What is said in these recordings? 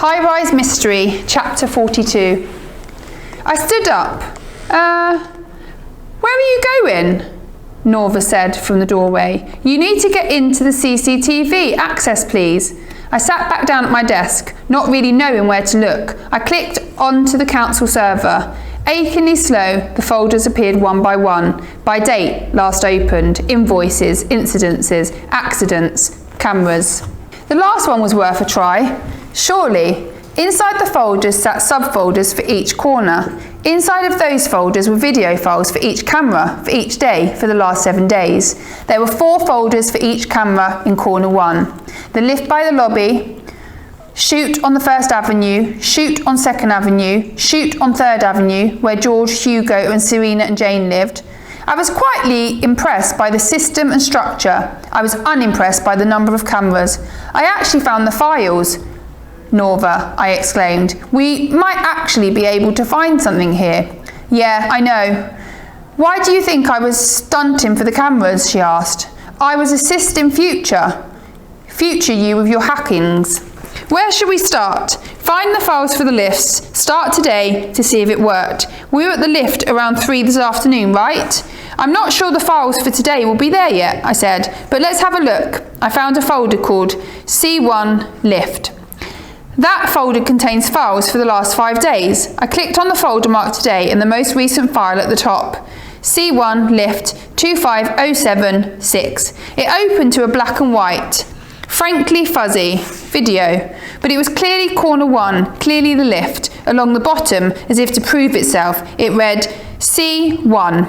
High Rise Mystery, Chapter 42. I stood up. Where are you going? Norva said from the doorway. You need to get into the CCTV. Access, please. I sat back down at my desk, not really knowing where to look. I clicked onto the council server. Achingly slow, the folders appeared one by one. By date, last opened, invoices, incidences, accidents, cameras. The last one was worth a try. Surely. Inside the folders sat subfolders for each corner. Inside of those folders were video files for each camera, for each day, for the last 7 days. There were 4 folders for each camera in corner 1. The lift by the lobby, shoot on the 1st Avenue, shoot on 2nd Avenue, shoot on 3rd Avenue, where George, Hugo and Serena and Jane lived. I was quietly impressed by the system and structure. I was unimpressed by the number of cameras. I actually found the files. Norva, I exclaimed. We might actually be able to find something here. Yeah, I know. Why do you think I was stunting for the cameras? She asked. I was assisting Future you with your hackings. Where should we start? Find the files for the lifts. Start today to see if it worked. We were at the lift around 3 this afternoon, right? I'm not sure the files for today will be there yet, I said, but let's have a look. I found a folder called C1 Lift. That folder contains files for the last 5 days. I clicked on the folder marked today and the most recent file at the top. C1 Lift 25076. It opened to a black and white, frankly fuzzy video, but it was clearly corner 1, clearly the lift. Along the bottom, as if to prove itself, it read C1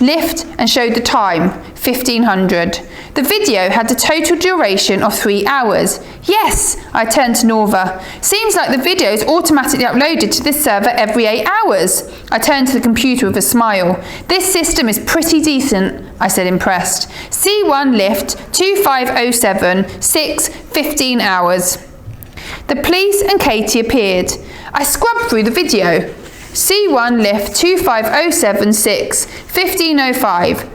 Lift and showed the time, 1500. The video had a total duration of 3 hours. Yes, I turned to Norva. Seems like the video is automatically uploaded to this server every 8 hours. I turned to the computer with a smile. This system is pretty decent, I said, impressed. C1 Lift 25076, 15 hours. The police and Katie appeared. I scrubbed through the video. C1 Lift 25076, 1505.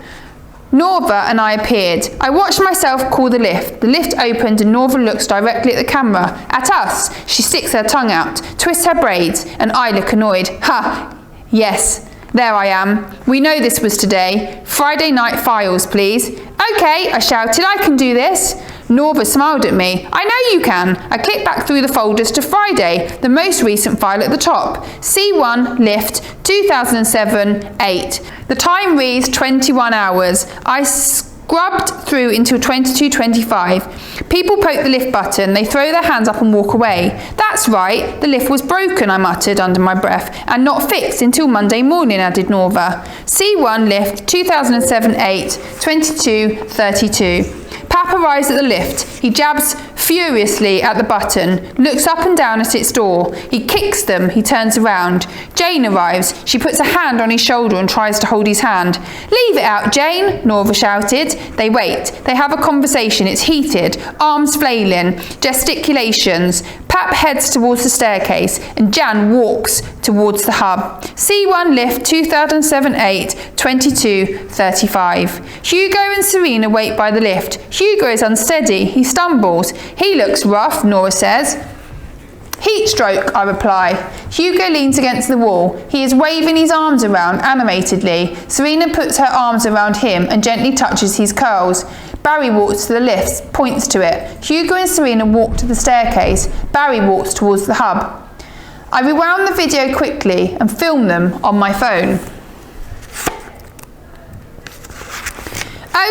Norva and I appeared. I watched myself call the lift. The lift opened and Norva looks directly at the camera. At us. She sticks her tongue out, twists her braids, and I look annoyed. Ha! Yes, there I am. We know this was today. Friday night files, please. Okay, I shouted, I can do this. Norva smiled at me. I know you can. I clicked back through the folders to Friday, the most recent file at the top. C1 Lift 2007-8. The time reads 21 hours. I scrubbed through until 22:25. People poke the lift button, they throw their hands up and walk away. That's right, the lift was broken, I muttered under my breath, and not fixed until Monday morning, added Norva. C1 Lift 2007-8, 22:32. Pap arrives at the lift. He jabs furiously at the button, looks up and down at its door. He kicks them. He turns around. Jane arrives. She puts a hand on his shoulder and tries to hold his hand. Leave it out, Jane, Norva shouted. They wait. They have a conversation. It's heated. Arms flailing. Gesticulations. Pap heads towards the staircase and Jan walks towards the hub. C1 Lift 2007-8, 22:35. Hugo and Serena wait by the lift. Hugo is unsteady. He stumbles. He looks rough, Nora says. Heat stroke, I reply. Hugo leans against the wall. He is waving his arms around animatedly. Serena puts her arms around him and gently touches his curls. Barry walks to the lift, points to it. Hugo and Serena walk to the staircase. Barry walks towards the hub. I rewound the video quickly and filmed them on my phone.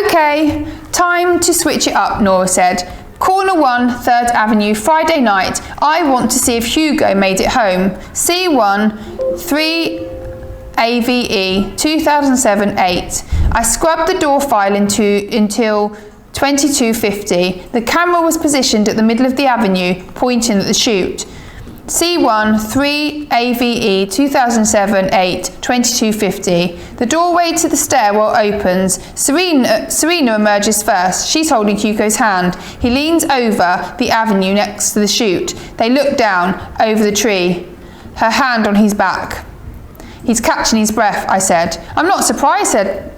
Okay, time to switch it up, Nora said. Corner 1, 3rd Avenue, Friday night. I want to see if Hugo made it home. C1, 3 AVE, 2007-8. I scrubbed the door file until 22:50. The camera was positioned at the middle of the avenue, pointing at the chute. C1 3 AVE 2007-8, 22:50. The doorway to the stairwell opens. Serena emerges first. She's holding Hugo's hand. He leans over the avenue next to the chute. They look down over the tree, her hand on his back. He's catching his breath, I said. I'm not surprised, said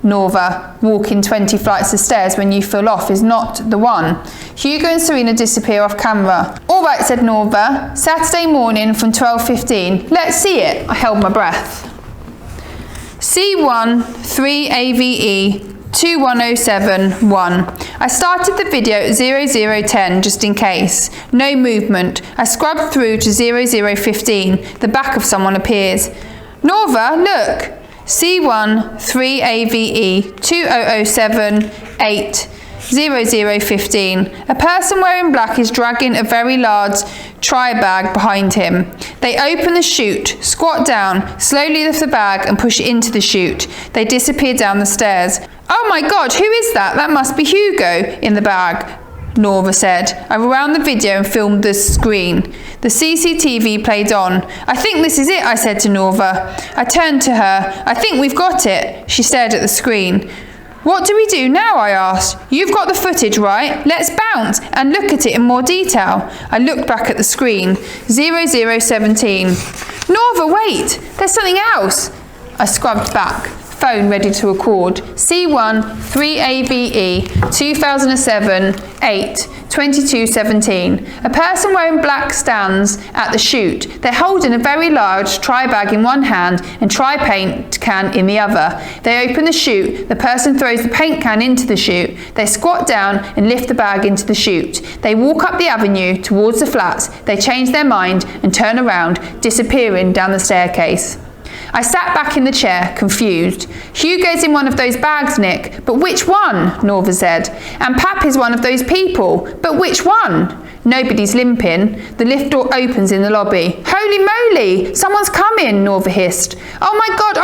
Norva. Walking 20 flights of stairs when you feel off is not the one. Hugo and Serena disappear off camera. All right, said Norva. Saturday morning from 12:15. Let's see it. I held my breath. C1 3AVE 21071. I started the video at 0010 just in case. No movement. I scrubbed through to 0015. The back of someone appears. Norva, look. C1 3AVE 2007-8 0015. A person wearing black is dragging a very large try bag behind him. They open the chute, squat down, slowly lift the bag and push it into the chute. They disappear down the stairs. Oh my God, who is that? That must be Hugo in the bag, Norva said. I rewound the video and filmed the screen. The CCTV played on. I think this is it, I said to Norva. I turned to her. I think we've got it. She stared at the screen. What do we do now? I asked. You've got the footage, right? Let's bounce and look at it in more detail. I looked back at the screen. 0017. Norva, wait! There's something else. I scrubbed back. Phone ready to record. C1 3AVE 2007-8 2217. A person wearing black stands at the chute. They're holding a very large try bag in one hand and try paint can in the other. They open the chute. The person throws the paint can into the chute. They squat down and lift the bag into the chute. They walk up the avenue towards the flats. They change their mind and turn around, disappearing down the staircase. I sat back in the chair, confused. Hugo's in one of those bags, Nick. But which one? Norva said. And Pap is one of those people. But which one? Nobody's limping. The lift door opens in the lobby. Holy moly! Someone's coming, Norva hissed. Oh my God,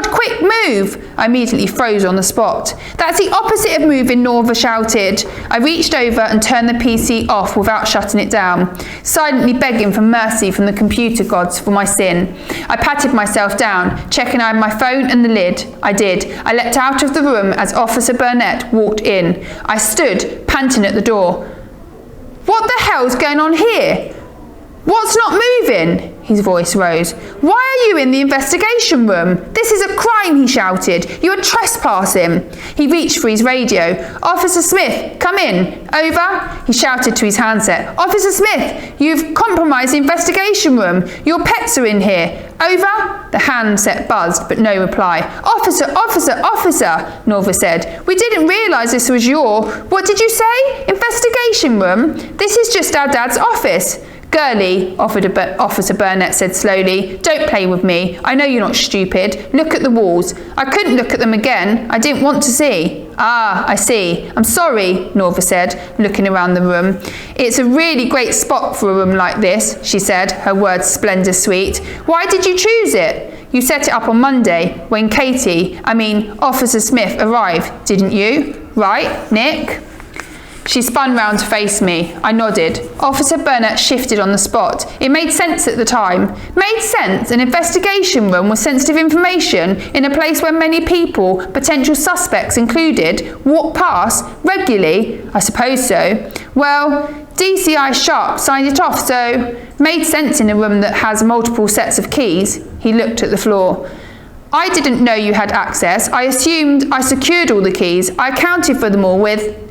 quick, move! I immediately froze on the spot. That's the opposite of moving, Norva shouted. I reached over and turned the PC off without shutting it down, silently begging for mercy from the computer gods for my sin. I patted myself down, checking I had my phone and the lid. I did. I leapt out of the room as Officer Burnett walked in. I stood, panting at the door. What the hell's going on here? What's not moving? His voice rose. Why are you in the investigation room? This is a crime, he shouted. You are trespassing. He reached for his radio. Officer Smith, come in. Over. He shouted to his handset. Officer Smith, you've compromised the investigation room. Your pets are in here. Over. The handset buzzed, but no reply. Officer, Norva said. We didn't realise this was what did you say? Investigation room? This is just our dad's office. Girlie, Officer Burnett said slowly, don't play with me. I know you're not stupid. Look at the walls. I couldn't look at them again. I didn't want to see. Ah, I see. I'm sorry, Norva said, looking around the room. It's a really great spot for a room like this, she said, her words splendid sweet. Why did you choose it? You set it up on Monday when Officer Smith arrived, didn't you? Right, Nick? She spun round to face me. I nodded. Officer Burnett shifted on the spot. It made sense at the time. Made sense? An investigation room with sensitive information in a place where many people, potential suspects included, walk past regularly? I suppose so. Well, DCI Sharp signed it off, so made sense in a room that has multiple sets of keys. He looked at the floor. I didn't know you had access. I assumed I secured all the keys. I accounted for them all with,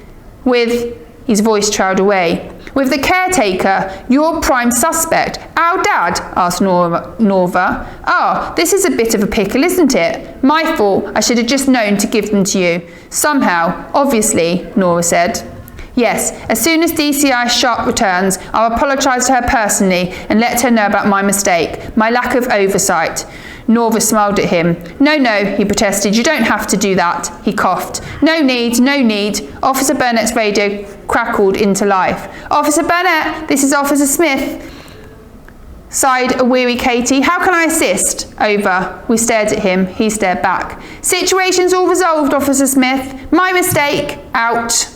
his voice trailed away. With the caretaker, your prime suspect, our dad, asked Norva. Ah, this is a bit of a pickle, isn't it? My fault, I should have just known to give them to you. Somehow, obviously, Norva said. Yes, as soon as DCI Sharp returns, I'll apologise to her personally and let her know about my mistake, my lack of oversight. Norva smiled at him. No, he protested. You don't have to do that. He coughed. No need. Officer Burnett's radio crackled into life. Officer Burnett, this is Officer Smith. Sighed a weary Katie. How can I assist? Over. We stared at him. He stared back. Situation's all resolved, Officer Smith. My mistake. Out.